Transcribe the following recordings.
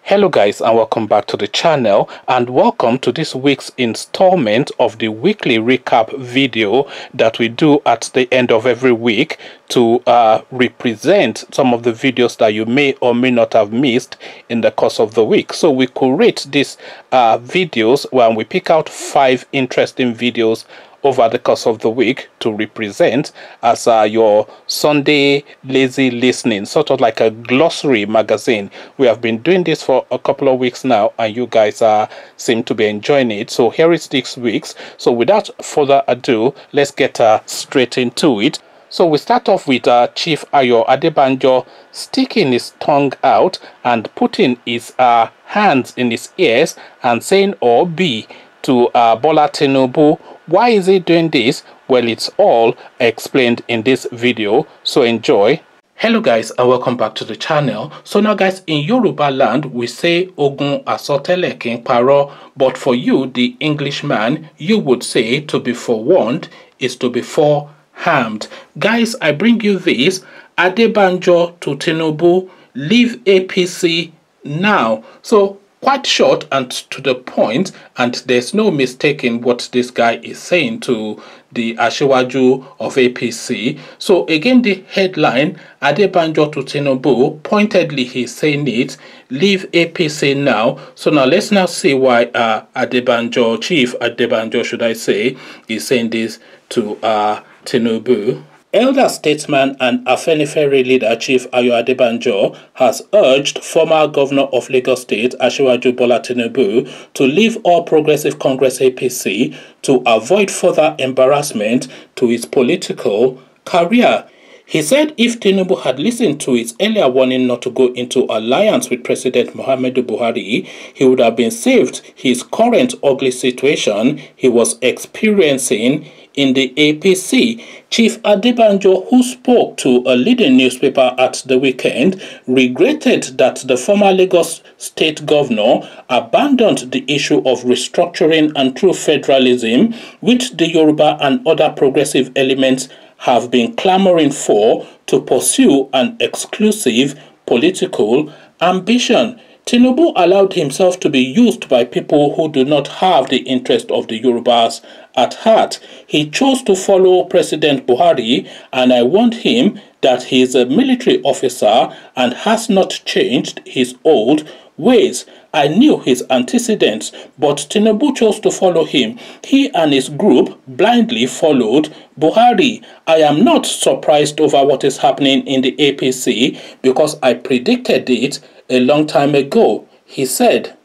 Hello guys, and welcome back to the channel, and welcome to this week's installment of the weekly recap video that we do at the end of every week to represent some of the videos that you may or may not have missed in the course of the week. So we curate these videos when we pick out 5 interesting videos over the course of the week to represent as your Sunday lazy listening, sort of like a glossary magazine. We have been doing this for a couple of weeks now, and you guys seem to be enjoying it. So here is this week's. So without further ado, let's get straight into it. So we start off with Chief Adebanjo sticking his tongue out and putting his hands in his ears and saying "Obi" to Bola Tinubu. Why is he doing this? Well, it's all explained in this video, so enjoy. Hello guys, and welcome back to the channel. So now guys, in Yoruba land we say Ogun Asotele King Paro, but for you, the Englishman, you would say to be forewarned is to be forearmed. Guys, I bring you this: Adebanjo to Tinubu, leave APC now. So quite short and to the point, and there's no mistaking what this guy is saying to the Asiwaju of APC. So again, the headline, Adebanjo to Tinubu, pointedly he's saying it, leave APC now. So now let's now see why Adebanjo, Chief Adebanjo should I say, is saying this to Tinubu. Elder statesman and Afenifere leader Chief Adebanjo has urged former governor of Lagos State Asiwaju Bola Tinubu to leave All Progressive Congress APC to avoid further embarrassment to his political career. He said if Tinubu had listened to his earlier warning not to go into alliance with President Muhammadu Buhari, he would have been saved his current ugly situation he was experiencing in the APC. Chief Adebanjo, who spoke to a leading newspaper at the weekend, regretted that the former Lagos State governor abandoned the issue of restructuring and true federalism, which the Yoruba and other progressive elements have been clamoring for, to pursue an exclusive political ambition. Tinubu allowed himself to be used by people who do not have the interest of the Yorubas at heart. He chose to follow President Buhari, and I warned him that he is a military officer and has not changed his old ways. I knew his antecedents, but Tinubu chose to follow him. He and his group blindly followed Buhari. I am not surprised over what is happening in the APC because I predicted it a long time ago, he said.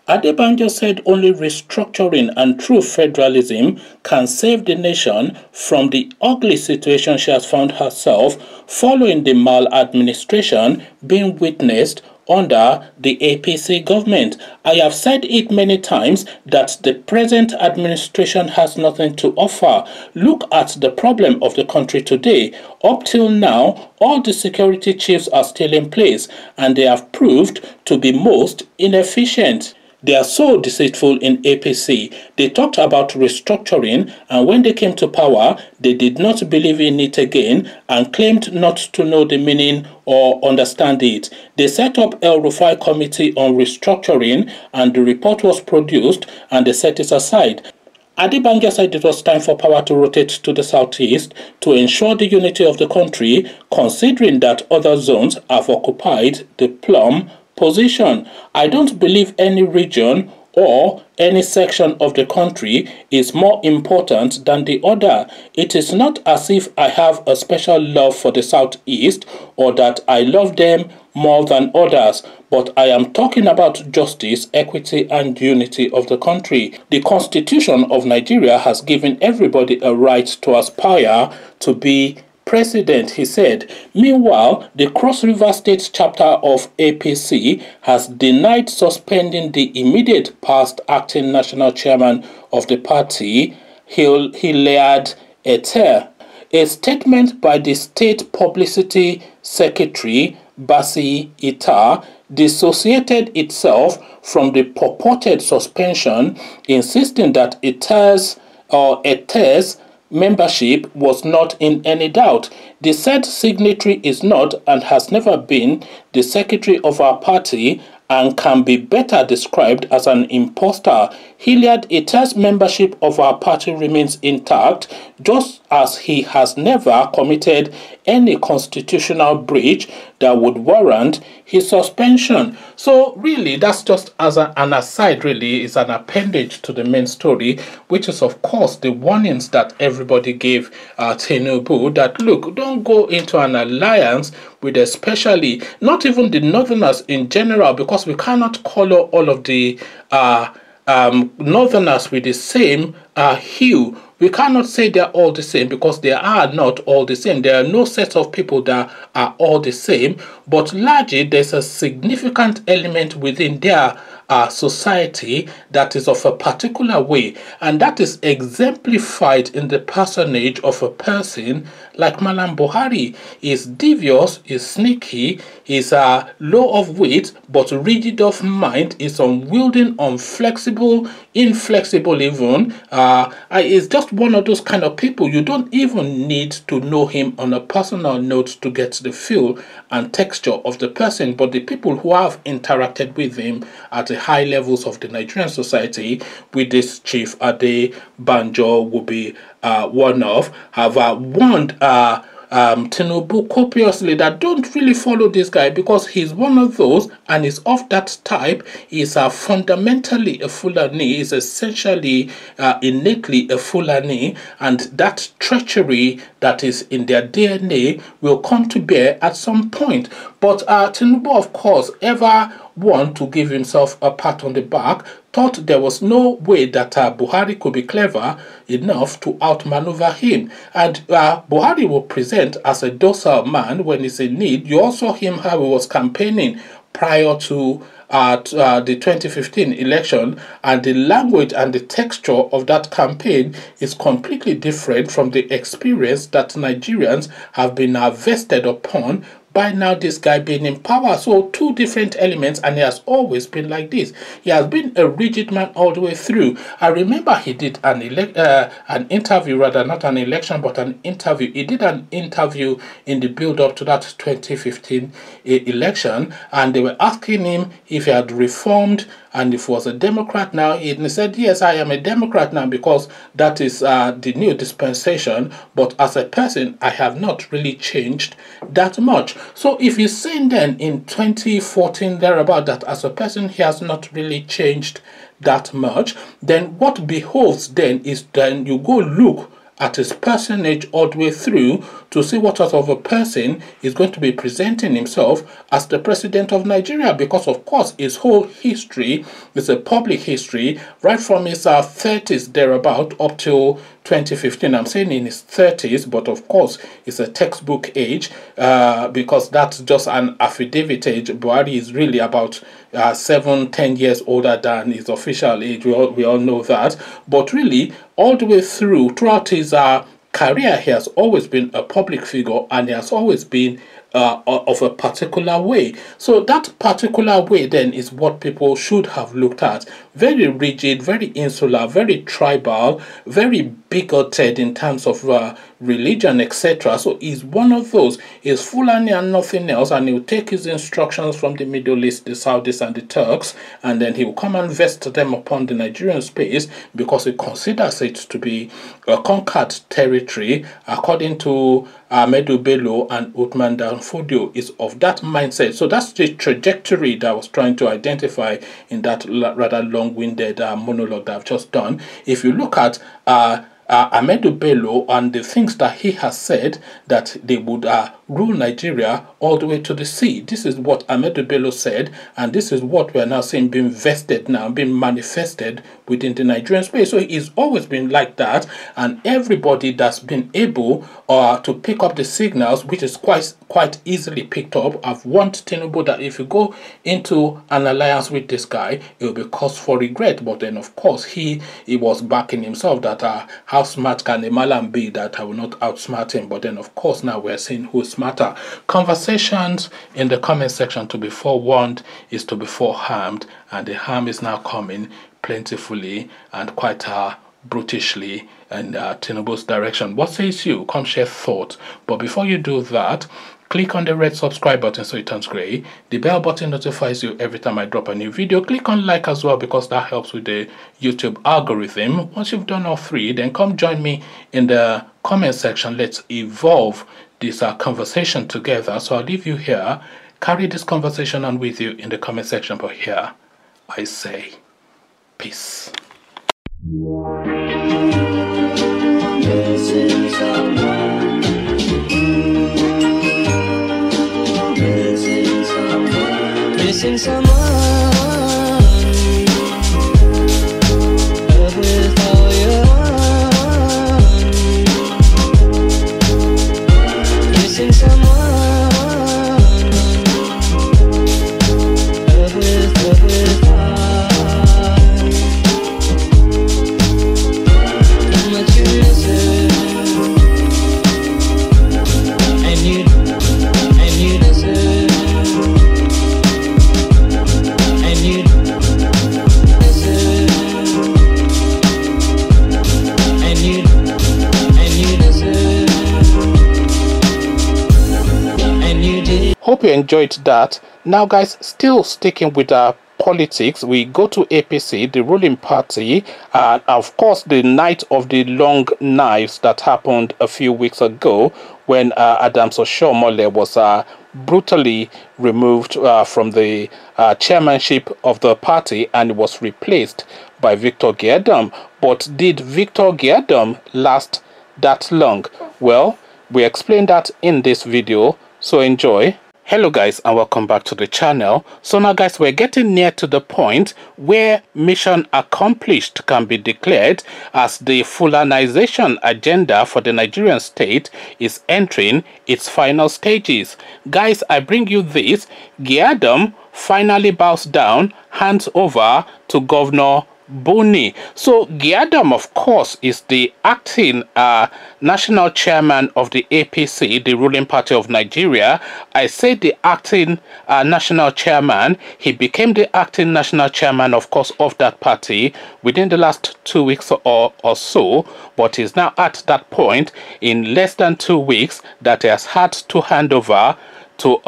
Adebanjo said only restructuring and true federalism can save the nation from the ugly situation she has found herself following the maladministration being witnessed under the APC government. I have said it many times that the present administration has nothing to offer. Look at the problem of the country today. Up till now, all the security chiefs are still in place, and they have proved to be most inefficient. They are so deceitful in APC. They talked about restructuring, and when they came to power, they did not believe in it again and claimed not to know the meaning or understand it. They set up El Rufai Committee on Restructuring, and the report was produced, and they set it aside. Adebanjo said it was time for power to rotate to the southeast to ensure the unity of the country, considering that other zones have occupied the plum position. I don't believe any region or any section of the country is more important than the other. It is not as if I have a special love for the southeast or that I love them more than others, but I am talking about justice, equity, and unity of the country. The Constitution of Nigeria has given everybody a right to aspire to be president, he said. Meanwhile, the Cross River State chapter of APC has denied suspending the immediate past acting national chairman of the party, Hilliard Eter. A statement by the state publicity secretary, Basi Ita, dissociated itself from the purported suspension, insisting that Eter's membership was not in any doubt. The said signatory is not and has never been the secretary of our party and can be better described as an imposter. Hilliard Itta's membership of our party remains intact, just as he has never committed any constitutional breach that would warrant his suspension. So really, that's just as an aside, really, is an appendage to the main story, which is, of course, the warnings that everybody gave Tinubu that, look, don't go into an alliance with especially, not even the Northerners in general, because we cannot color all of the Northerners with the same hue. We cannot say they're all the same because they are not all the same. There are no set of people that are all the same, but largely there's a significant element within their society that is of a particular way, and that is exemplified in the personage of a person like Malam Buhari. Is devious, is sneaky, is low of weight but rigid of mind, is unwielding, unflexible, inflexible even. Is just one of those kind of people. You don't even need to know him on a personal note to get the feel and texture of the person, but the people who have interacted with him at the high levels of the Nigerian society, with this Chief Adebanjo will be one of, have warned Tinubu copiously that don't really follow this guy because he's one of those and is of that type. He's fundamentally a Fulani, is essentially innately a Fulani, and that treachery that is in their DNA will come to bear at some point. But Tinubu, of course, ever want to give himself a pat on the back, thought there was no way that Buhari could be clever enough to outmaneuver him. And Buhari will present as a docile man when he's in need. You also saw him how he was campaigning prior to the 2015 election, and the language and the texture of that campaign is completely different from the experience that Nigerians have been vested upon by now this guy being in power. So two different elements, and he has always been like this. He has been a rigid man all the way through. I remember he did an interview, rather not an election but an interview. He did an interview in the build-up to that 2015 election, and they were asking him if he had reformed and if he was a Democrat now. He said, yes, I am a Democrat now because that is the new dispensation, but as a person I have not really changed that much. So if he's saying then in 2014 thereabout that as a person he has not really changed that much, then what behoves then is then you go look at his personage all the way through to see what sort of a person is going to be presenting himself as the president of Nigeria, because of course his whole history is a public history right from his 30s thereabout up till 2015. I'm saying in his 30s, but of course it's a textbook age because that's just an affidavit age. Buhari is really about 7-10 years older than his official age. We all know that, but really all the way throughout his career, he has always been a public figure, and he has always been of a particular way. So that particular way then is what people should have looked at. Very rigid, very insular, very tribal, very bigoted in terms of religion, etc. So he's one of those. He's Fulani and nothing else, and he'll take his instructions from the Middle East, the Saudis and the Turks, and then he'll come and vest them upon the Nigerian space because he considers it to be a conquered territory. According to Ahmedu Bello and Uthman Danfodio, is of that mindset. So that's the trajectory that I was trying to identify in that rather long-winded monologue that I've just done. If you look at Ahmedu Bello and the things that he has said, that they would rule Nigeria all the way to the sea. This is what Ahmedu Bello said, and this is what we are now seeing being vested now, being manifested within the Nigerian space. So he's always been like that, and everybody that's been able to pick up the signals, which is quite easily picked up. I've warned Tinubu that if you go into an alliance with this guy, it will be cause for regret. But then of course he was backing himself that how smart can a Malam be that I will not outsmart him. But then of course now we're seeing who's smarter. Conversations in the comment section: to be forewarned is to be foreharmed, and the harm is now coming plentifully and quite brutishly in Tinubu's direction. What says you? Come share thoughts. But before you do that, Click on the red subscribe button so it turns gray. The bell button notifies you every time I drop a new video. Click on like as well because that helps with the YouTube algorithm. Once you've done all three, then come join me in the comment section. Let's evolve this conversation together. So I'll leave you here. Carry this conversation on with you in the comment section. But here I say peace. Missing someone. Missing someone. Missing someone. Love with all your heart. Missing someone. Love with heart. How much you miss it. And you deserve. And you deserve. And you deserve. And you did. Hope you enjoyed that. Now guys, still sticking with politics, we go to APC, the ruling party, and of course the night of the long knives that happened a few weeks ago when Adams Oshiomhole was brutally removed from the chairmanship of the party and was replaced by Victor Giadam. But did Victor Giadam last that long? Well, we explained that in this video, so enjoy. Hello guys, and welcome back to the channel. So now guys, we're getting near to the point where mission accomplished can be declared as the Fulanization agenda for the Nigerian state is entering its final stages. Guys, I bring you this. Giadam finally bows down, hands over to Governor Buni. So Giadam, of course, is the acting national chairman of the APC, the ruling party of Nigeria. I say the acting national chairman. He became the acting national chairman, of course, of that party within the last 2 weeks or so, but is now at that point in less than 2 weeks that he has had to hand over to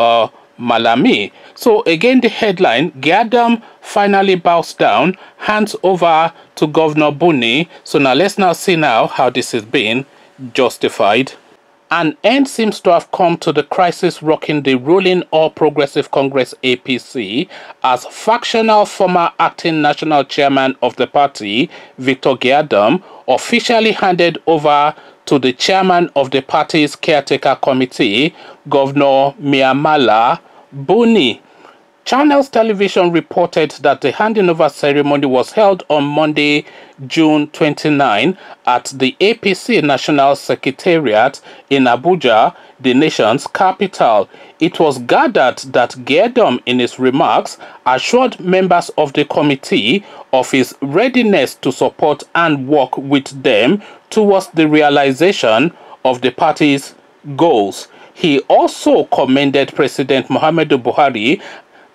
Malami. So again, the headline, Giadam finally bows down, hands over to Governor Buni. So now let's now see now how this is being justified. An end seems to have come to the crisis rocking the ruling All Progressive Congress APC as factional former acting national chairman of the party, Victor Giadam, officially handed over to the chairman of the party's caretaker committee, Governor Miamala Buni. Channels Television reported that the handing over ceremony was held on Monday, June 29 at the APC National Secretariat in Abuja, the nation's capital. It was gathered that Giadam, in his remarks, assured members of the committee of his readiness to support and work with them towards the realization of the party's goals. He also commended President Muhammadu Buhari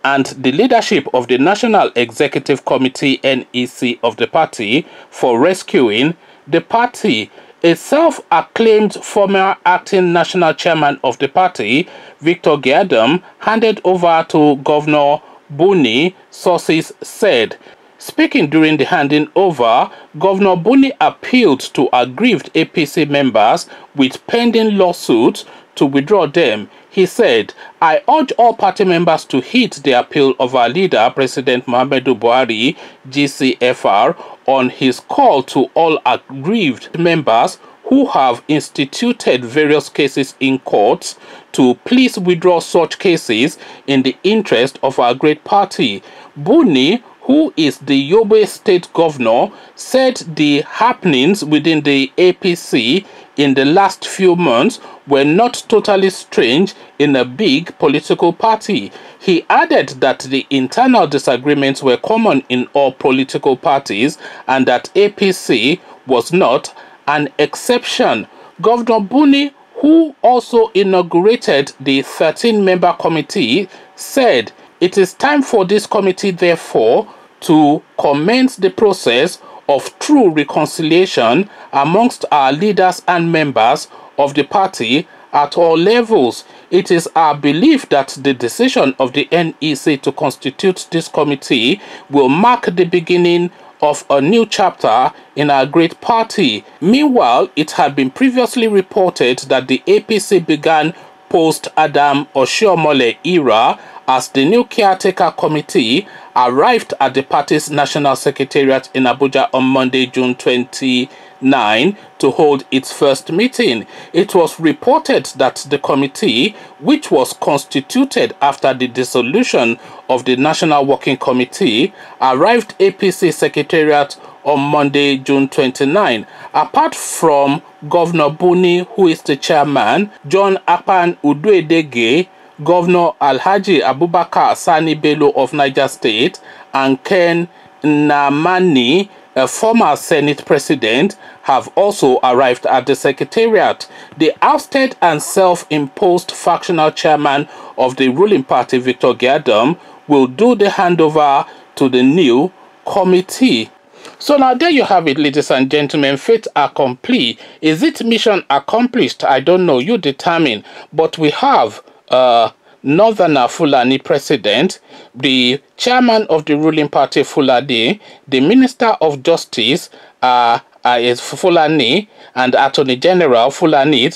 and the leadership of the National Executive Committee NEC of the party for rescuing the party. A self-acclaimed former acting national chairman of the party, Victor Giadam, handed over to Governor Buni, sources said. Speaking during the handing over, Governor Buni appealed to aggrieved APC members with pending lawsuits to withdraw them. He said, "I urge all party members to heed the appeal of our leader, President Muhammadu Buhari, GCFR, on his call to all aggrieved members who have instituted various cases in courts to please withdraw such cases in the interest of our great party." Buni, who is the Yobe state governor, said the happenings within the APC in the last few months were not totally strange in a big political party. He added that the internal disagreements were common in all political parties and that APC was not an exception. Governor Buni, who also inaugurated the 13-member committee, said, "It is time for this committee, therefore, to commence the process of true reconciliation amongst our leaders and members of the party at all levels. It is our belief that the decision of the NEC to constitute this committee will mark the beginning of a new chapter in our great party. Meanwhile, it had been previously reported that the APC began post-Adam Oshiomhole era as the new caretaker committee arrived at the party's national secretariat in Abuja on Monday, June 29, to hold its first meeting. It was reported that the committee, which was constituted after the dissolution of the National Working Committee, arrived APC secretariat on Monday, June 29. Apart from Governor Buni, who is the chairman, John Akpan Uduedege, Governor Alhaji Abubakar Sani Bello of Niger State, and Ken Namani, a former Senate president, have also arrived at the secretariat. The ousted and self-imposed factional chairman of the ruling party, Victor Giadam, will do the handover to the new committee. So now there you have it, ladies and gentlemen. Fait accompli. Is it mission accomplished? I don't know. You determine. But we have Northerner Fulani president, the chairman of the ruling party Fulani, the Minister of Justice is Fulani, and Attorney General Fulani,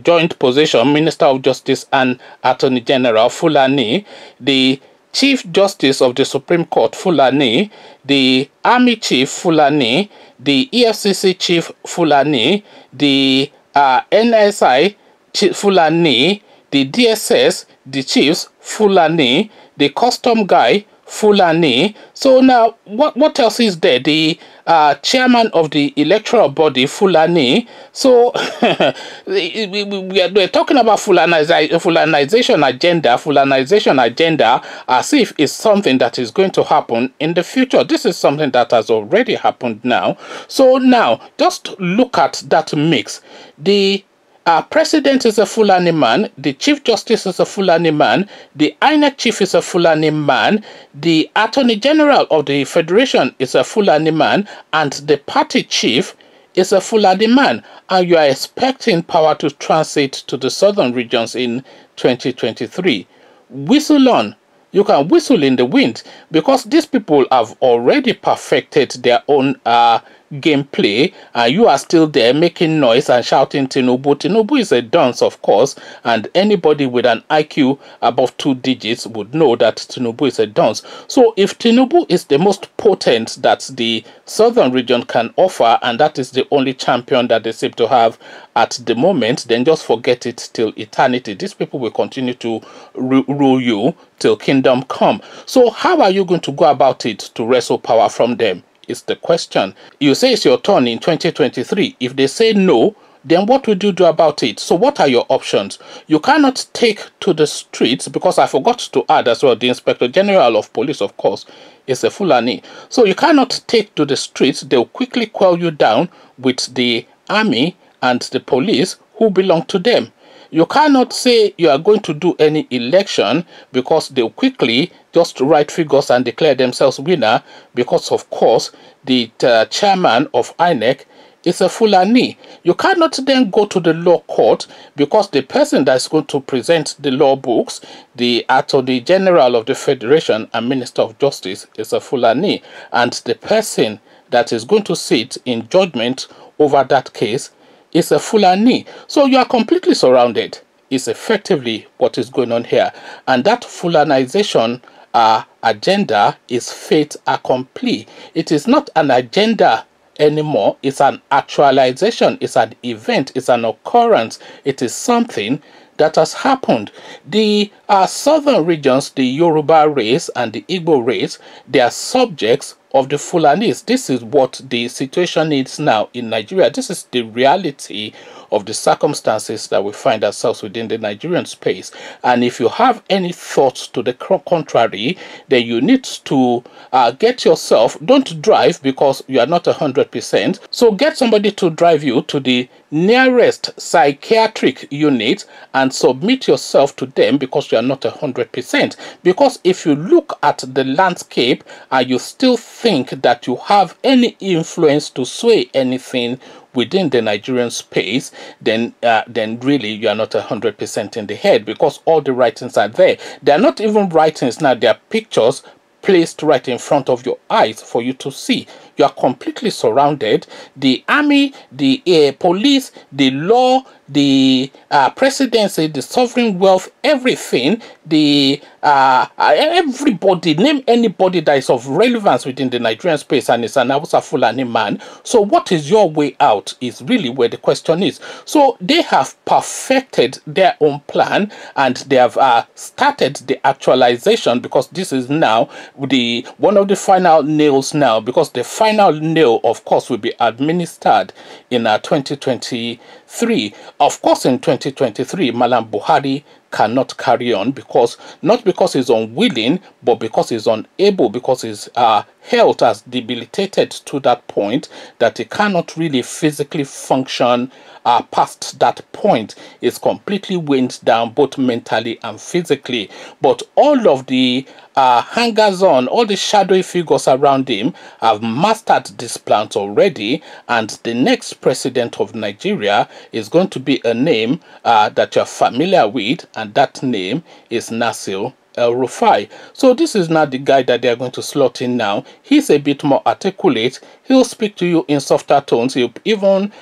joint position, Minister of Justice and Attorney General Fulani, the Chief Justice of the Supreme Court Fulani, the Army Chief Fulani, the EFCC Chief Fulani, the NSI Chief Fulani, the DSS, the chiefs, Fulani, the custom guy, Fulani. So now, what else is there? The chairman of the electoral body, Fulani. So we're talking about Fulanization agenda as if it's something that is going to happen in the future. This is something that has already happened now. So now, just look at that mix. The President is a Fulani man, the Chief Justice is a Fulani man, the INEC Chief is a Fulani man, the Attorney General of the Federation is a Fulani man, and the party chief is a Fulani man. And you are expecting power to transit to the southern regions in 2023. Whistle on. You can whistle in the wind, because these people have already perfected their own gameplay, and you are still there making noise and shouting Tinubu. Tinubu is a dunce, of course, and anybody with an IQ above 2 digits would know that Tinubu is a dunce. So if Tinubu is the most potent that the southern region can offer, and that is the only champion that they seem to have at the moment, then just forget it till eternity. These people will continue to rule you till kingdom come. So how are you going to go about it to wrestle power from them? Is the question. You say it's your turn in 2023. If they say no, then what would you do about it? So what are your options? You cannot take to the streets, because I forgot to add as well, the Inspector General of Police, of course, is a Fulani. So you cannot take to the streets. They'll quickly quell you down with the army and the police who belong to them. You cannot say you are going to do any election, because they'll quickly just write figures and declare themselves winner, because of course the chairman of INEC is a Fulani. You cannot then go to the law court, because the person that's going to present the law books, the Attorney General of the Federation and Minister of Justice, is a Fulani, and the person that is going to sit in judgment over that case is a Fulani. So you are completely surrounded, is effectively what is going on here. And that Fulanization agenda is fait accompli. It is not an agenda anymore. It's an actualization. It's an event. It's an occurrence. It is something that has happened. The southern regions, the Yoruba race and the Igbo race, they are subjects of the Fulanis. This is what the situation is now in Nigeria. This is the reality of the circumstances that we find ourselves within the Nigerian space. And if you have any thoughts to the contrary, then you need to get yourself, don't drive because you are not 100%. So get somebody to drive you to the nearest psychiatric unit and submit yourself to them, because you are not 100%. Because if you look at the landscape and you still think think that you have any influence to sway anything within the Nigerian space, then really you are not 100% in the head, because all the writings are there. They are not even writings now, they are pictures placed right in front of your eyes for you to see. You are completely surrounded. The army, the police, the law, the presidency, the sovereign wealth, everything, the everybody, name anybody that is of relevance within the Nigerian space and is an Hausa Fulani man. So what is your way out is really where the question is. So they have perfected their own plan, and they have started the actualization, because this is now the one of the final nails now, because the final nail, of course, will be administered in 2023. Of course, in 2023, Malam Buhari cannot carry on, because not because he's unwilling, but because he's unable, because his health has debilitated to that point that he cannot really physically function past that point. Is completely weighed down both mentally and physically. But all of the hangers on, all the shadowy figures around him have mastered this plant already, and the next president of Nigeria is going to be a name that you're familiar with, and that name is Nasir El-Rufai. So this is not the guy that they are going to slot in now. He's a bit more articulate. He'll speak to you in softer tones. He'll even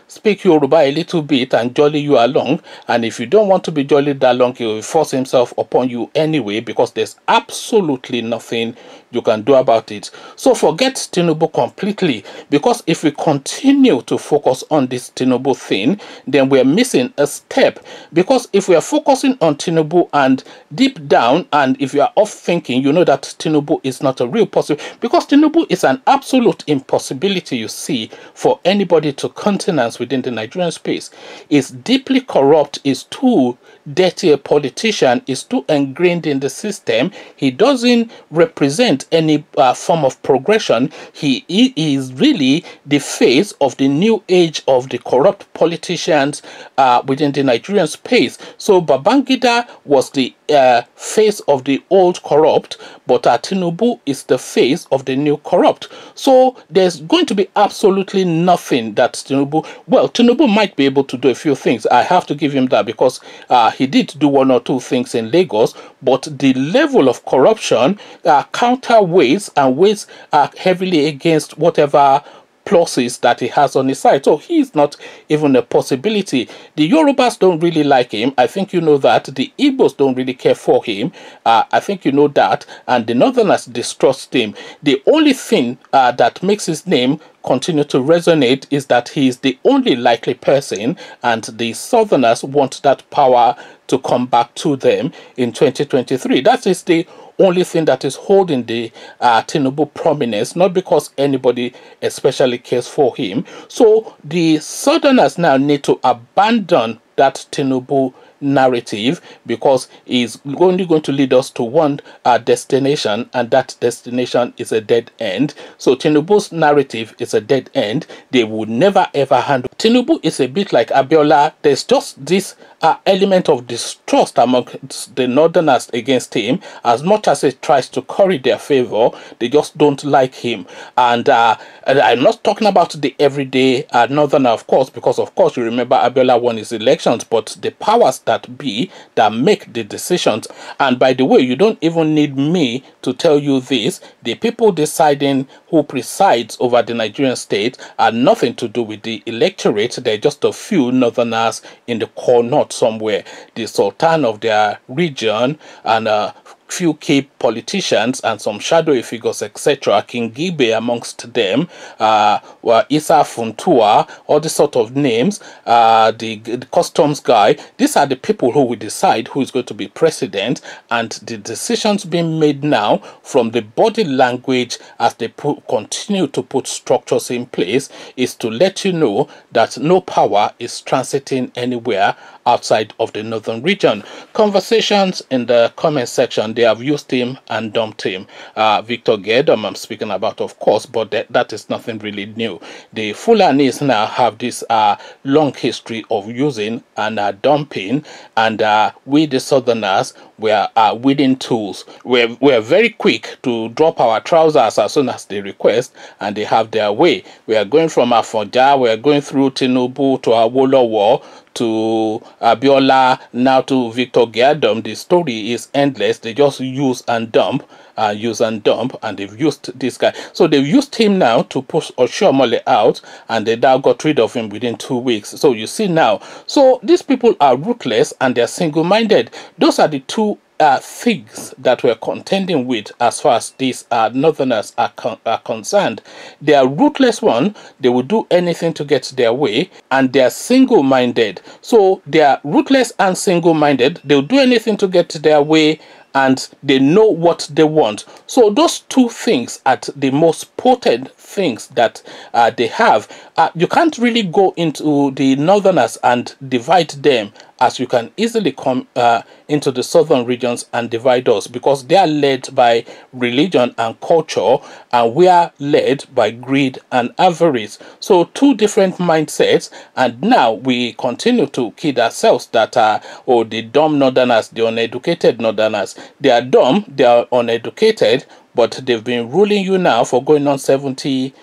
speak Yoruba a little bit and jolly you along. And if you don't want to be jollied along, he will force himself upon you anyway, because there's absolutely nothing you can do about it. So forget Tinubu completely, because if we continue to focus on this Tinubu thing, then we're missing a step. Because if we are focusing on Tinubu and deep down, and if you are off thinking, you know that Tinubu is not a real possible, because Tinubu is an absolute impossibility, you see, for anybody to countenance within the Nigerian space. Is deeply corrupt, is too dirty a politician, is too ingrained in the system. He doesn't represent any form of progression. He is really the face of the new age of the corrupt politicians within the Nigerian space. So Babangida was the face of the old corrupt, but Tinubu is the face of the new corrupt. So there's going to be absolutely nothing that Tinubu might be able to do a few things. I have to give him that, because he did do one or two things in Lagos, but the level of corruption counterweighs and weighs heavily against whatever pluses that he has on his side. So he's not even a possibility. The Yorubas don't really like him. I think you know that. The Igbos don't really care for him. I think you know that. And the Northerners distrust him. The only thing that makes his name continue to resonate is that he is the only likely person, and the Southerners want that power to come back to them in 2023. That is the only thing that is holding the Tinubu prominence, not because anybody especially cares for him. So the Southerners now need to abandon that Tinubu narrative, because it's only going to lead us to one destination, and that destination is a dead end. So Tinubu's narrative is a dead end. They would never ever handle. Tinubu is a bit like Abiola. There's just this element of distrust among the Northerners against him. As much as he tries to curry their favor, they just don't like him. And I'm not talking about the everyday Northerner, of course, because of course you remember Abiola won his elections, but the powers that be that make the decisions. And by the way, you don't even need me to tell you this. The people deciding who presides over the Nigerian state are nothing to do with the electorate. They're just a few Northerners in the core north somewhere, the Sultan of their region, and few key politicians and some shadowy figures, etc. King Gibe amongst them, Isa Funtua, all the sort of names, the customs guy. These are the people who will decide who is going to be president, and the decisions being made now from the body language as they continue to put structures in place is to let you know that no power is transiting anywhere outside of the northern region. Conversations in the comment section. they have used him and dumped him. Victor Gedom I'm speaking about, of course, but that is nothing really new. The Fulanis now have this long history of using and dumping, and we the Southerners were willing tools. We're very quick to drop our trousers as soon as they request, and they have their way. We are going from Afonja, we are going through Tinubu to Awolowo to Abiola, now to Victor Gedom. The story is endless. They just use and dump, and they've used this guy. So they've used him now to push Oshiomhole out, and they now got rid of him within 2 weeks. So you see now, so these people are ruthless and they're single-minded. Those are the two things that we're contending with as far as these northerners are concerned. They are ruthless one, they will do anything to get their way, and they are single-minded. So they are ruthless and single-minded, they'll do anything to get their way, and they know what they want. So those two things are the most potent things that they have. You can't really go into the northerners and divide them as you can easily come into the southern regions and divide us, because they are led by religion and culture, and we are led by greed and avarice. So two different mindsets, and now we continue to kid ourselves that the dumb northerners, the uneducated northerners. They are dumb, they are uneducated, but they've been ruling you now for going on 70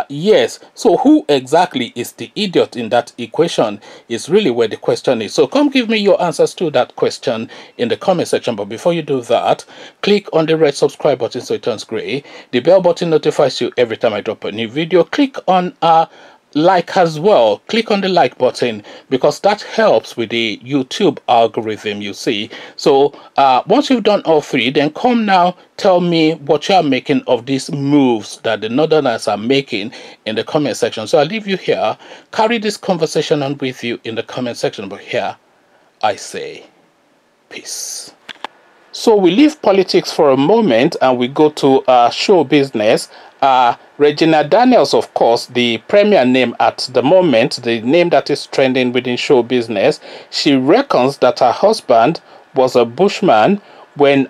years. So who exactly is the idiot in that equation is really where the question is. So come give me your answers to that question in the comment section. But before you do that, click on the red subscribe button so it turns gray. The bell button notifies you every time I drop a new video. Click on like as well. Click on the like button, because that helps with the YouTube algorithm, you see. So once you've done all three, then come now tell me what you are making of these moves that the northerners are making in the comment section. So I'll leave you here, carry this conversation on with you in the comment section, but here I say peace. So we leave politics for a moment and we go to show business. Regina Daniels, of course, the premier name at the moment, the name that is trending within show business. She reckons that her husband was a Bushman when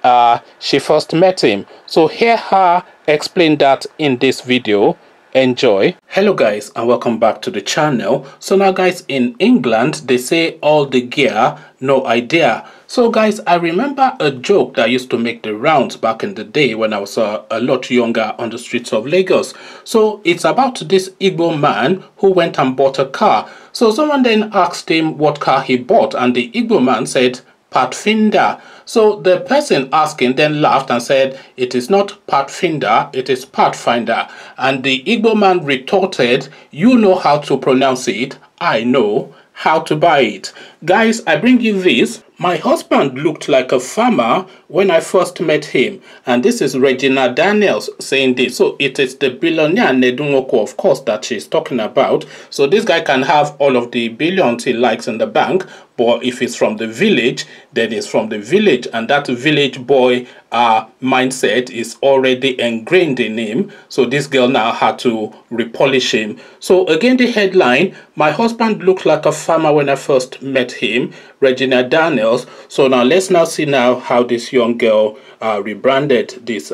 she first met him. So hear her explain that in this video. Enjoy. Hello guys, and welcome back to the channel. So now guys, in England they say all the gear, no idea. So guys, I remember a joke that used to make the rounds back in the day when I was a lot younger on the streets of Lagos. So it's about this Igbo man who went and bought a car. So someone then asked him what car he bought, and the Igbo man said Pathfinder. So the person asking then laughed and said, it is not Pathfinder, it is Pathfinder. And the Igbo man retorted, you know how to pronounce it, I know how to buy it. Guys, I bring you this. My husband looked like a farmer when I first met him. And this is Regina Daniels saying this. So it is the billionaire Nedunwoko, of course, that she's talking about. So this guy can have all of the billions he likes in the bank, but if it's from the village, then it's from the village, and that village boy mindset is already ingrained in him. So this girl now had to repolish him. So again, the headline, my husband looked like a farmer when I first met him, Regina Daniels. So now let's now see now how this young girl rebranded this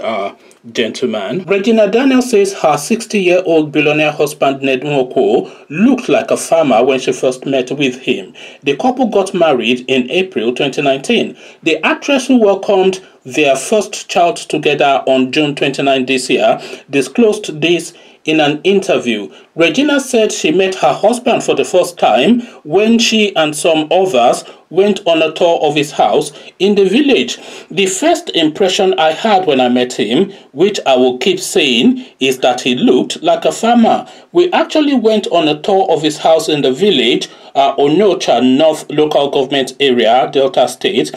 gentleman. Regina Daniels says her 60-year-old billionaire husband Nedunwoko looked like a farmer when she first met with him. The couple got married in April 2019. The actress, who welcomed their first child together on June 29 this year, disclosed this in an interview. Regina said she met her husband for the first time when she and some others went on a tour of his house in the village. The first impression I had when I met him, which I will keep saying, is that he looked like a farmer. We actually went on a tour of his house in the village, Onocha North Local Government Area, Delta State.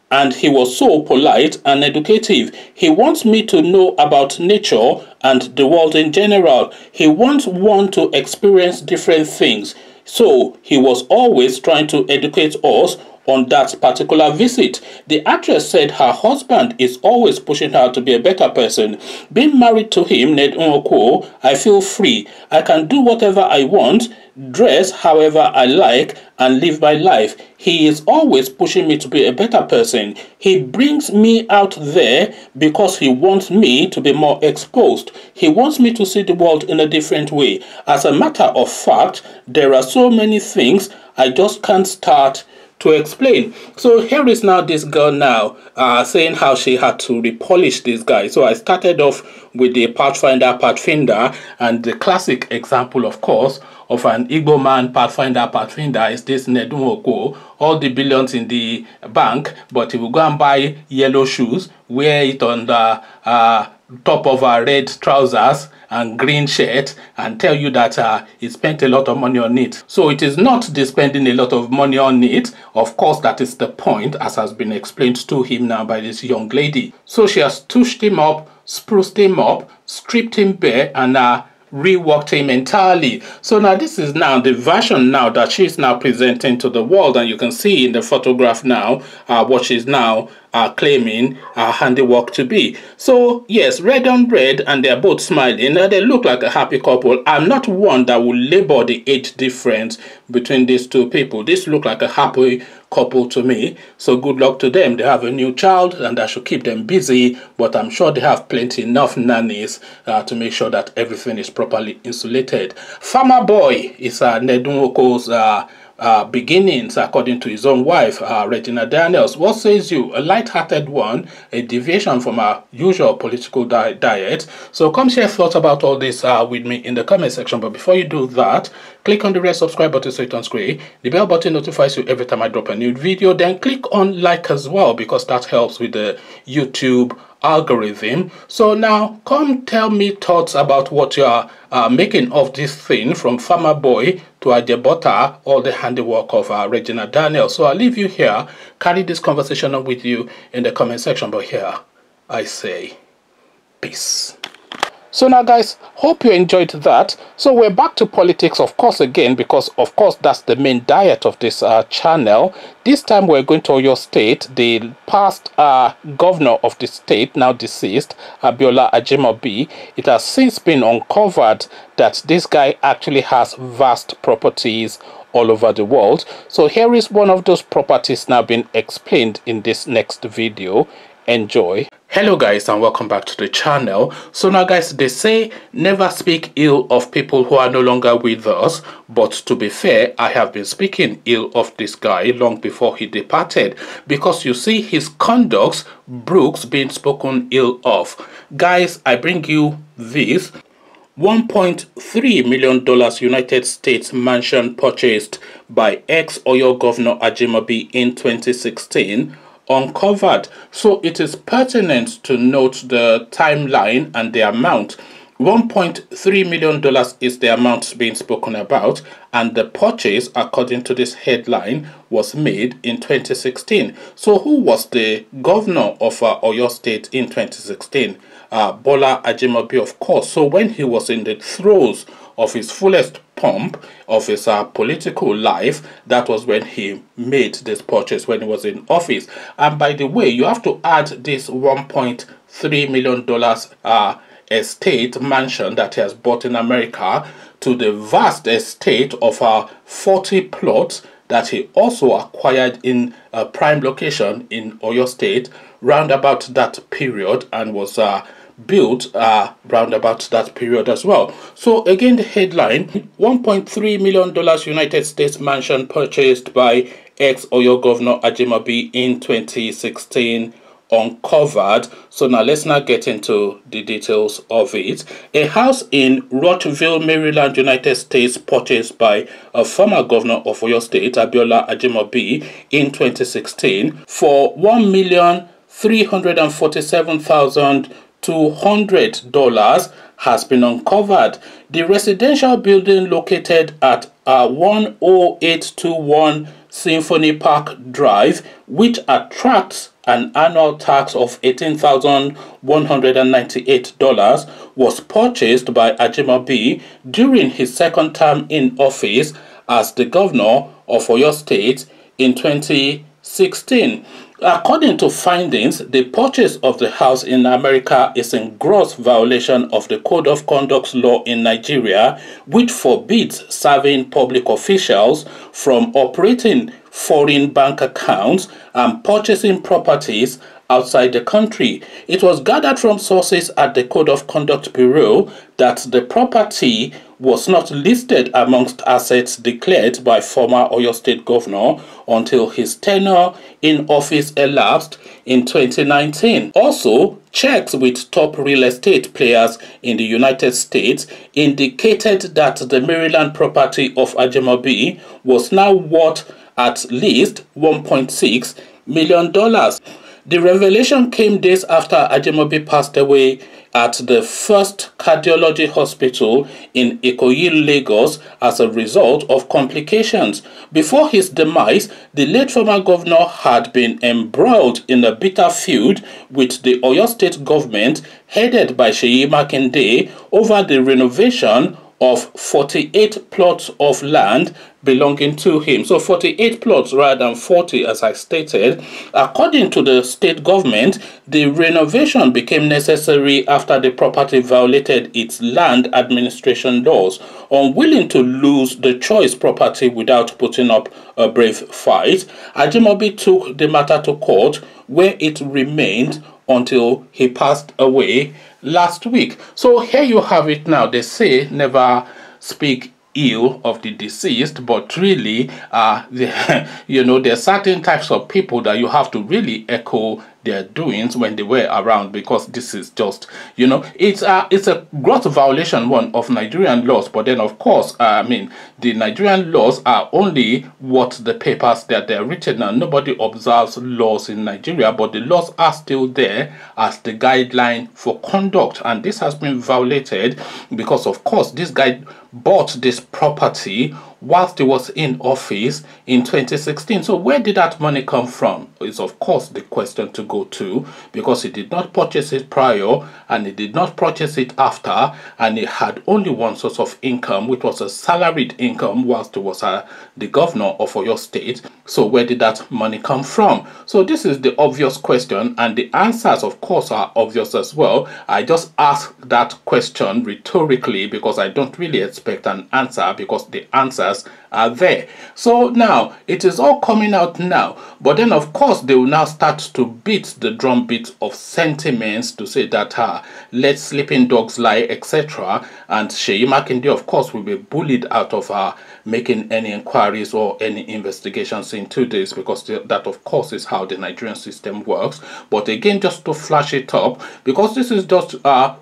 And he was so polite and educative. He wants me to know about nature and the world in general. He wants one to experience different things. So he was always trying to educate us on that particular visit. The actress said her husband is always pushing her to be a better person. Being married to him, Ned Nwoko, I feel free. I can do whatever I want, dress however I like, and live my life. He is always pushing me to be a better person. He brings me out there because he wants me to be more exposed. He wants me to see the world in a different way. As a matter of fact, there are so many things I just can't start to explain. So here is now this girl now saying how she had to repolish this guy. So I started off with the Pathfinder, and the classic example, of course, of an Igbo man Pathfinder is this Nedunwoko. All the billions in the bank, but he will go and buy yellow shoes, wear it on the top of our red trousers and green shirt, and tell you that he spent a lot of money on it. So it is not the spending a lot of money on it. Of course, that is the point, as has been explained to him now by this young lady. So she has touched him up, spruced him up, stripped him bare, and reworked him entirely. So now this is now the version now that she's now presenting to the world, and you can see in the photograph now what she's now claiming her handiwork to be. So yes, red on red, and they're both smiling. They look like a happy couple. I'm not one that will label the age difference between these two people. This look like a happy couple to me. So good luck to them. They have a new child, and that should keep them busy, but I'm sure they have plenty enough nannies to make sure that everything is properly insulated. Farmer Boy is Nedunwoko's beginnings, according to his own wife, Regina Daniels. What says you? A light-hearted one, a deviation from our usual political diet. So come share thoughts about all this with me in the comment section. But before you do that, click on the red subscribe button so it turns grey. The bell button notifies you every time I drop a new video. Then click on like as well, because that helps with the YouTube algorithm. So now come tell me thoughts about what you are making of this thing, from Farmer Boy to Adebota, all the handiwork of Regina Daniels. So I'll leave you here, carry this conversation on with you in the comment section. But here I say peace. So now guys, hope you enjoyed that. So we're back to politics, of course, again, because of course that's the main diet of this channel. This time we're going to your state. The past governor of the state, now deceased, Abiola Ajimobi, it has since been uncovered that this guy actually has vast properties all over the world. So here is one of those properties now being explained in this next video. Enjoy. Hello guys, and welcome back to the channel. So now guys, they say never speak ill of people who are no longer with us, but to be fair, I have been speaking ill of this guy long before he departed, because you see his conducts, Brooks, being spoken ill of. Guys, I bring you this $1.3 million United States mansion purchased by ex-Oyo Governor Ajimobi in 2016 uncovered. So it is pertinent to note the timeline and the amount. $1.3 million is the amount being spoken about, and the purchase, according to this headline, was made in 2016. So who was the governor of Oyo State in 2016? Bola Ajimobi, of course. So when he was in the throes of his fullest pomp of his political life, that was when he made this purchase, when he was in office. And by the way, you have to add this $1.3 million estate mansion that he has bought in America to the vast estate of 40 plots that he also acquired in a prime location in Oyo State round about that period, and was built round about that period as well. So again, the headline, $1.3 million United States mansion purchased by ex-Oyo Governor Ajimobi in 2016 uncovered. So now let's not get into the details of it. A house in Rockville, Maryland, United States, purchased by a former governor of Oyo State, Abiola Ajimobi, in 2016 for $1,347,200 has been uncovered. The residential building located at 10821 Symphony Park Drive, which attracts an annual tax of $18,198, was purchased by Ajimobi during his second term in office as the governor of Oyo State in 2016 2016. According to findings, the purchase of the house in America is in gross violation of the Code of Conduct law in Nigeria, which forbids serving public officials from operating foreign bank accounts and purchasing properties outside the country. It was gathered from sources at the Code of Conduct Bureau that the property was not listed amongst assets declared by former Oyo State Governor until his tenure in office elapsed in 2019. Also, checks with top real estate players in the United States indicated that the Maryland property of Ajimobi was now worth at least $1.6 million. The revelation came days after Ajimobi passed away at the First Cardiology Hospital in Ikoyi, Lagos, as a result of complications. Before his demise, the late former governor had been embroiled in a bitter feud with the Oyo State government, headed by Seyi Makinde, over the renovation of 48 plots of land belonging to him. So 48 plots rather than 40, as I stated. According to the state government, the renovation became necessary after the property violated its land administration laws. Unwilling to lose the choice property without putting up a brave fight, Ajimobi took the matter to court, where it remained until he passed away last week. So here you have it now. They say never speak ill of the deceased, but really you know, there are certain types of people that you have to really echo their doings when they were around, because this is just, you know, it's a gross violation, one, of Nigerian laws. But then of course, I mean, the Nigerian laws are only what the papers that they're written, and nobody observes laws in Nigeria, but the laws are still there as the guideline for conduct, and this has been violated because of course this guy bought this property whilst he was in office in 2016. So where did that money come from is of course the question to go to, because he did not purchase it prior and he did not purchase it after, and he had only one source of income, which was a salaried income whilst he was the governor of Oyo State. So where did that money come from? So this is the obvious question, and the answers of course are obvious as well. I just asked that question rhetorically because I don't really expect an answer, because the answers are there. So now it is all coming out now, but then of course they will now start to beat the drumbeat of sentiments to say that let sleeping dogs lie, etc. And Seyi Makinde of course will be bullied out of making any inquiries or any investigations into this, because that of course is how the Nigerian system works. But again, just to flash it up, because this is just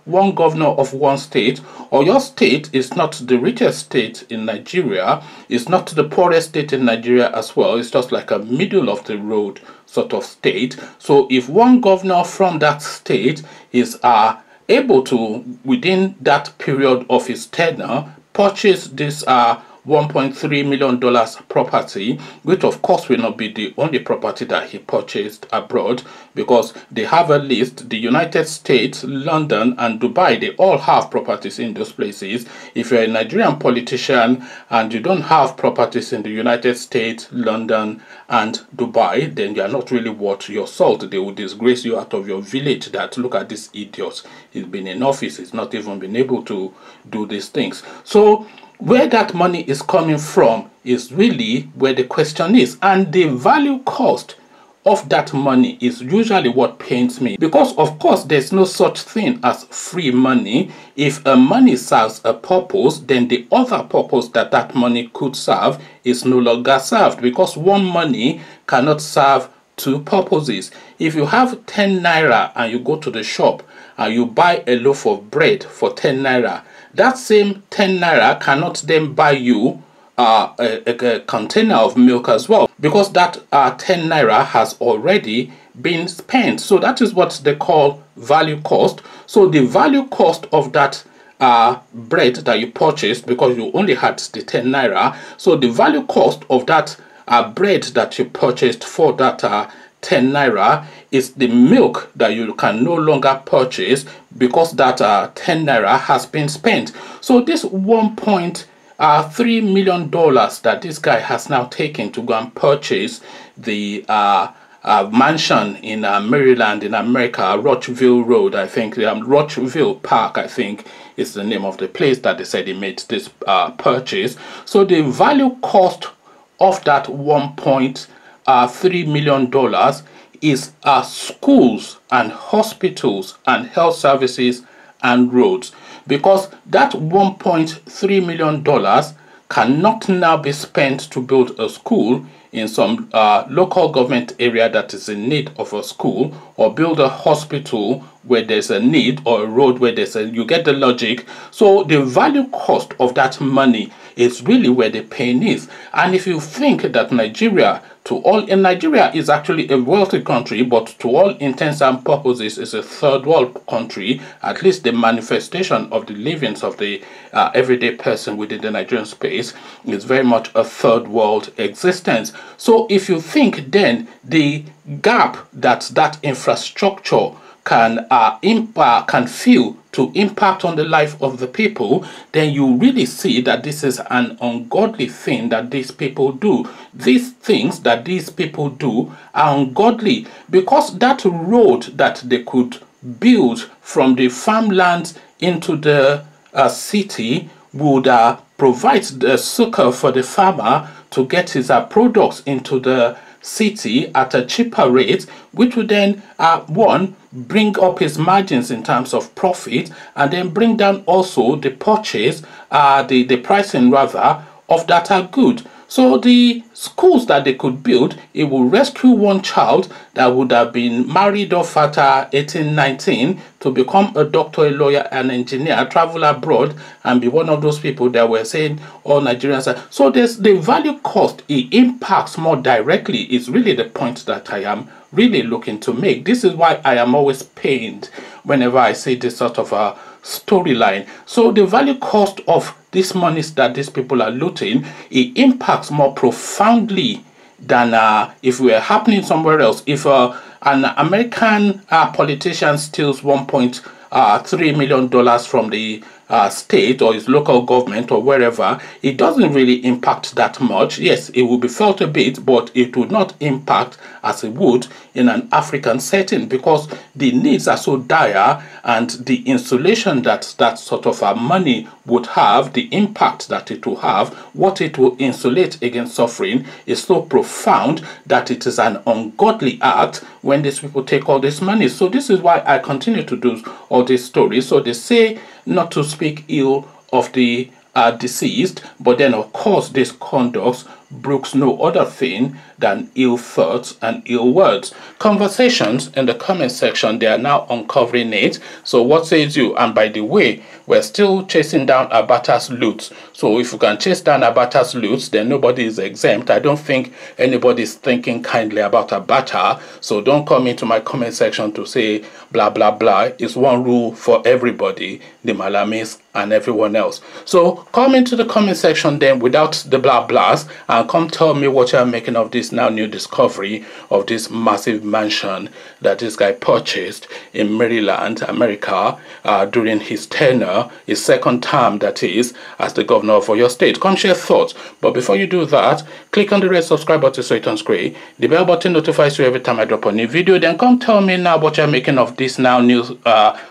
one governor of one state. Oyo State is not the richest state in Nigeria, it's not the poorest state in Nigeria as well. It's just like a middle of the road sort of state. So if one governor from that state is able to, within that period of his tenure, purchase this $1.3 million property, which of course will not be the only property that he purchased abroad, because they have a list. The United States, London and Dubai, they all have properties in those places. If you're a Nigerian politician and you don't have properties in the United States, London and Dubai, then you are not really worth your salt. They will disgrace you out of your village, that look at this idiot, he's been in office, he's not even been able to do these things. So where that money is coming from is really where the question is, and the value cost of that money is usually what pains me, because of course there's no such thing as free money. If a money serves a purpose, then the other purpose that that money could serve is no longer served, because one money cannot serve two purposes. If you have 10 naira and you go to the shop and you buy a loaf of bread for 10 naira, that same 10 naira cannot then buy you a container of milk as well, because that 10 naira has already been spent. So that is what they call value cost. So the value cost of that bread that you purchased, because you only had the 10 naira, so the value cost of that bread that you purchased for that 10 naira is the milk that you can no longer purchase, because that 10 naira has been spent. So this 1.3 $3 million that this guy has now taken to go and purchase the mansion in Maryland in America, Rochville Road, I think, Rochville Park, I think is the name of the place that they said he made this purchase. So the value cost of that $1.3 million is schools and hospitals and health services and roads, because that $1.3 million cannot now be spent to build a school in some local government area that is in need of a school, or build a hospital where there's a need, or a road where there's a, you get the logic. So the value cost of that money is really where the pain is. And if you think that Nigeria is actually a wealthy country, but to all intents and purposes is a third world country, at least the manifestation of the livings of the everyday person within the Nigerian space is very much a third world existence. So if you think then the gap that infrastructure can feel to impact on the life of the people, then you really see that this is an ungodly thing that these people do. These things that these people do are ungodly, because that road that they could build from the farmlands into the city would provide the succor for the farmer to get his products into the city at a cheaper rate, which would then one, bring up his margins in terms of profit, and then bring down also the purchase, the pricing rather, of that good. So the schools that they could build, it will rescue one child that would have been married off at 18, 19 to become a doctor, a lawyer, an engineer, travel abroad, and be one of those people that were saying all Nigerians are. So there's the value cost, it impacts more directly, is really the point that I am really looking to make. This is why I am always pained whenever I see this sort of a storyline. So the value cost of these monies that these people are looting, it impacts more profoundly than if we were happening somewhere else. If an American politician steals $1.3 million from the state or his local government or wherever, it doesn't really impact that much. Yes, it will be felt a bit, but it would not impact as it would in an African setting, because the needs are so dire, and the insulation that that sort of money would have, the impact that it will have, what it will insulate against suffering, is so profound that it is an ungodly act when these people take all this money. So this is why I continue to do all these stories. So they say not to speak ill of the deceased, but then of course this conduct brooks no other thing than ill thoughts and ill words. Conversations in the comment section, they are now uncovering it. So what says you? And by the way, we're still chasing down Abata's loot. So if you can chase down Abata's loot, then nobody is exempt. I don't think anybody is thinking kindly about Abata. So don't come into my comment section to say blah blah blah. It's one rule for everybody, the Malamis and everyone else. So come into the comment section then without the blah blahs, and come tell me what you're making of this now new discovery of this massive mansion that this guy purchased in Maryland, America, during his tenure, his second term, that is, as the governor of your state. Come share thoughts. But before you do that, click on the red subscribe button so it turns gray. The bell button notifies you every time I drop a new video. Then come tell me now what you're making of this now new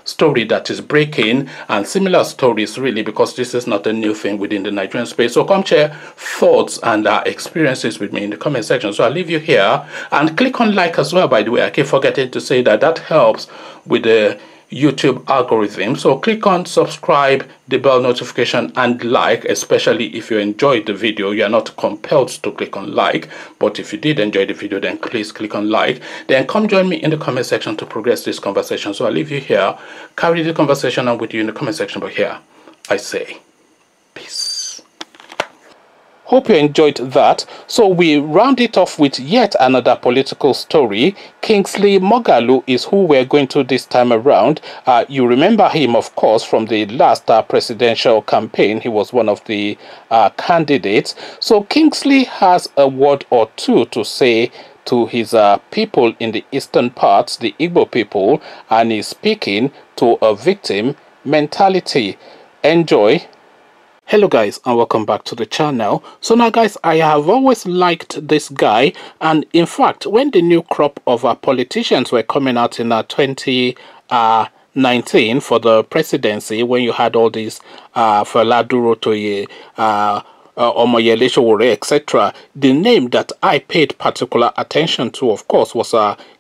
story that is breaking, and similar stories really, because this is not a new thing within the Nigerian space. So come share thoughts and experiences with me in the comment section. So I'll leave you here, and click on like as well. By the way, I keep forgetting to say that that helps with the YouTube algorithm. So click on subscribe, the bell notification, and like, especially if you enjoyed the video. You are not compelled to click on like, but if you did enjoy the video, then please click on like. Then come join me in the comment section to progress this conversation. So I'll leave you here, carry the conversation on with you in the comment section, but here I say peace. Hope you enjoyed that. So we round it off with yet another political story. Kingsley Moghalu is who we're going to this time around. You remember him, of course, from the last presidential campaign. He was one of the candidates. So Kingsley has a word or two to say to his people in the eastern parts, the Igbo people, and he's speaking to a victim mentality. Enjoy. Hello guys, and welcome back to the channel. So now guys, I have always liked this guy, and in fact when the new crop of politicians were coming out in 2019 for the presidency, when you had all these Fela Durotoye, Omoyele Sowore, etc., the name that I paid particular attention to, of course, was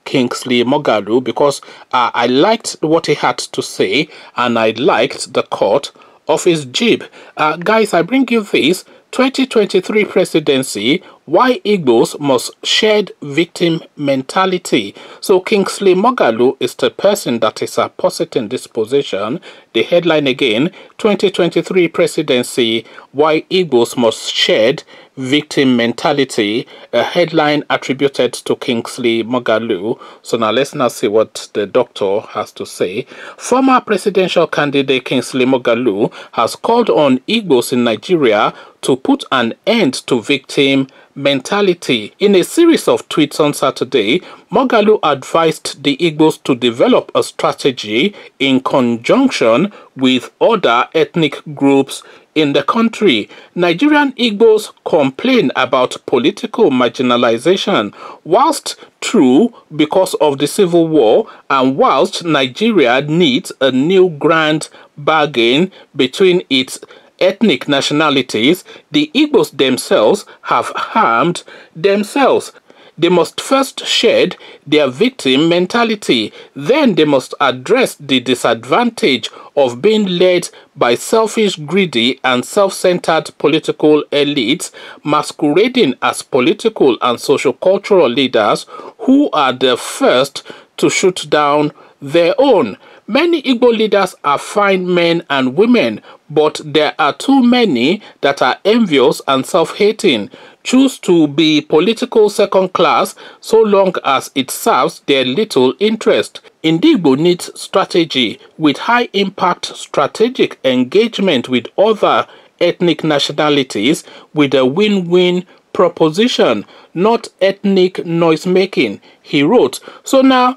Kingsley Moghalu, because I liked what he had to say, and I liked the court of his jib. Guys, I bring you this 2023 presidency, why Igbos must shed victim mentality. So Kingsley Moghalu is the person that is positing this position. The headline again, 2023 presidency, why Igbos must shed victim mentality, a headline attributed to Kingsley Moghalu. So now let's now see what the doctor has to say. Former presidential candidate Kingsley Moghalu has called on Igbos in Nigeria to put an end to victim mentality. In a series of tweets on Saturday, Moghalu advised the Igbos to develop a strategy in conjunction with other ethnic groups in the country. Nigerian Igbos complain about political marginalization, whilst true because of the civil war, and whilst Nigeria needs a new grand bargain between its ethnic nationalities, the Igbos themselves have harmed themselves. They must first shed their victim mentality. Then they must address the disadvantage of being led by selfish, greedy, and self-centered political elites masquerading as political and socio-cultural leaders who are the first to shoot down their own. Many Igbo leaders are fine men and women, but there are too many that are envious and self-hating, choose to be political second class so long as it serves their little interest. Igbo needs strategy with high impact strategic engagement with other ethnic nationalities with a win-win proposition, not ethnic noise making, he wrote. So now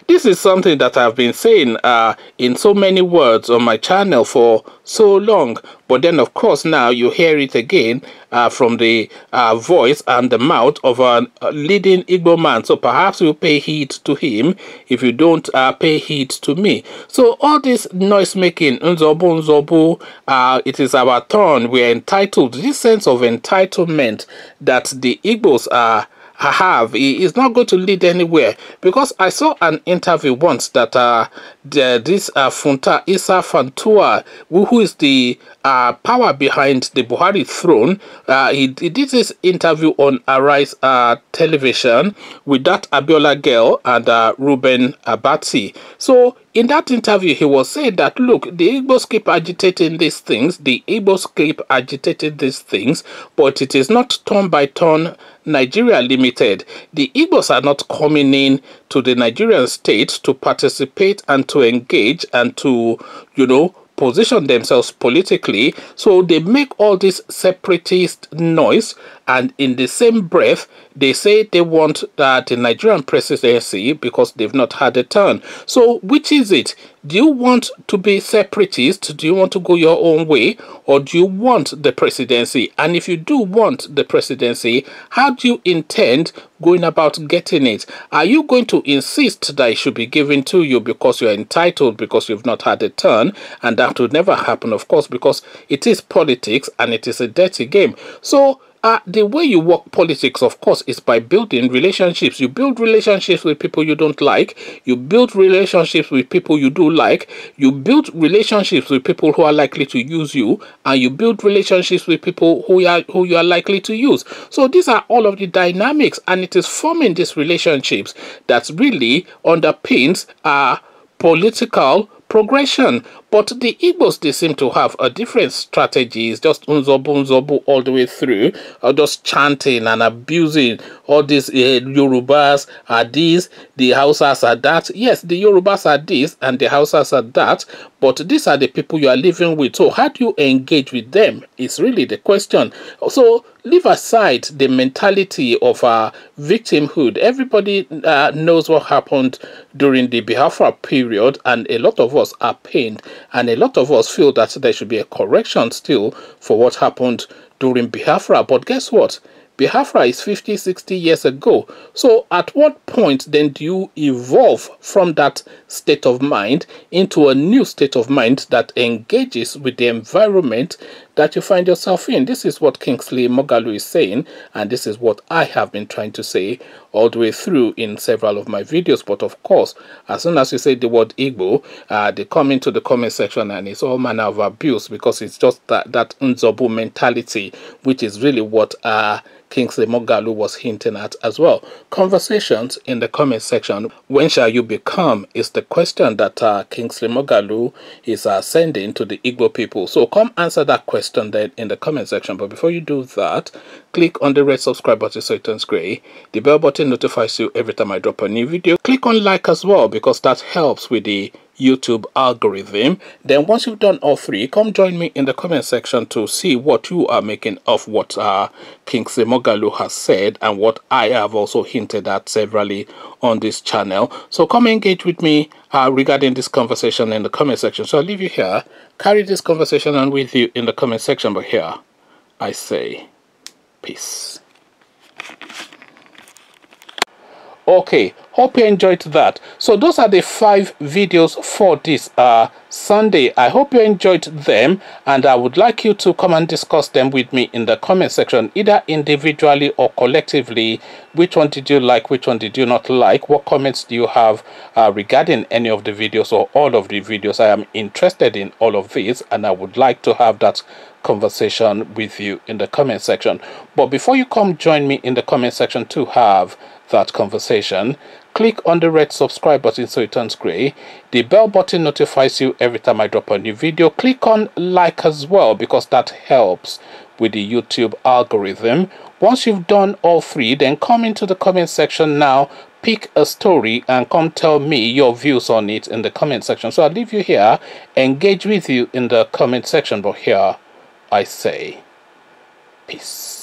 this is something that I've been saying in so many words on my channel for so long, but then of course now you hear it again from the voice and the mouth of a leading Igbo man. So perhaps you pay heed to him if you don't pay heed to me. So all this noise making, nzobu nzobu, it is our turn, we're entitled, this sense of entitlement that the Igbos have is not going to lead anywhere, because I saw an interview once that this Funta Issa Fantua, who is the power behind the Buhari throne, he did this interview on Arise television with that Abiola girl and Ruben Abati. So in that interview, he was saying that, look, the Igbos keep agitating these things, but it is not turn by turn Nigeria Limited. The Igbos are not coming in to the Nigerian state to participate and to engage and to, position themselves politically. So they make all this separatist noise, and in the same breath they say they want the Nigerian presidency because they've not had a turn. So which is it? Do you want to be separatist? Do you want to go your own way, or do you want the presidency? And if you do want the presidency, how do you intend going about getting it? Are you going to insist that it should be given to you because you're entitled, because you've not had a turn? And that would never happen, of course, because it is politics and it is a dirty game. So the way you work politics, of course, is by building relationships. You build relationships with people you don't like. You build relationships with people you do like. You build relationships with people who are likely to use you, and you build relationships with people who you are likely to use. So these are all of the dynamics, and it is forming these relationships that really underpins political progression. But the Igbos, they seem to have a different strategy. It's just unzobu all the way through, or just chanting and abusing all these Yorubas are this, the Hausas are that. Yes, the Yorubas are this and the Hausas are that, but these are the people you are living with. So how do you engage with them is really the question. So leave aside the mentality of victimhood. Everybody knows what happened during the Biafra period, and a lot of us are pained And a lot of us feel that there should be a correction still for what happened during Biafra. But guess what? Biafra is 50, 60 years ago. So at what point then do you evolve from that state of mind into a new state of mind that engages with the environment that you find yourself in? This is what Kingsley Moghalu is saying, and this is what I have been trying to say all the way through in several of my videos. But of course, as soon as you say the word Igbo, they come into the comment section and it's all manner of abuse, because it's just that Nzobu mentality, which is really what Kingsley Moghalu was hinting at as well. Conversations in the comment section. When shall you become is the question that Kingsley Moghalu is sending to the Igbo people. So come answer that question then in the comment section. But before you do that, click on the red subscribe button so it turns gray. The bell button notifies you every time I drop a new video. Click on like as well, because that helps with the YouTube algorithm. Then once you've done all three, come join me in the comment section to see what you are making of what Kingsley Moghalu has said and what I have also hinted at severally on this channel. So come engage with me regarding this conversation in the comment section. So I'll leave you here, carry this conversation on with you in the comment section, but here I say peace. Okay, hope you enjoyed that. So those are the 5 videos for this Sunday. I hope you enjoyed them, and I would like you to come and discuss them with me in the comment section, either individually or collectively. Which one did you like? Which one did you not like? What comments do you have regarding any of the videos or all of the videos? I am interested in all of these, and I would like to have that conversation with you in the comment section. But before you come join me in the comment section to have that conversation, click on the red subscribe button so it turns gray. The bell button notifies you every time I drop a new video. Click on like as well, because that helps with the YouTube algorithm. Once you've done all 3, then come into the comment section now, pick a story and come tell me your views on it in the comment section. So I'll leave you here, engage with you in the comment section, but here I say peace.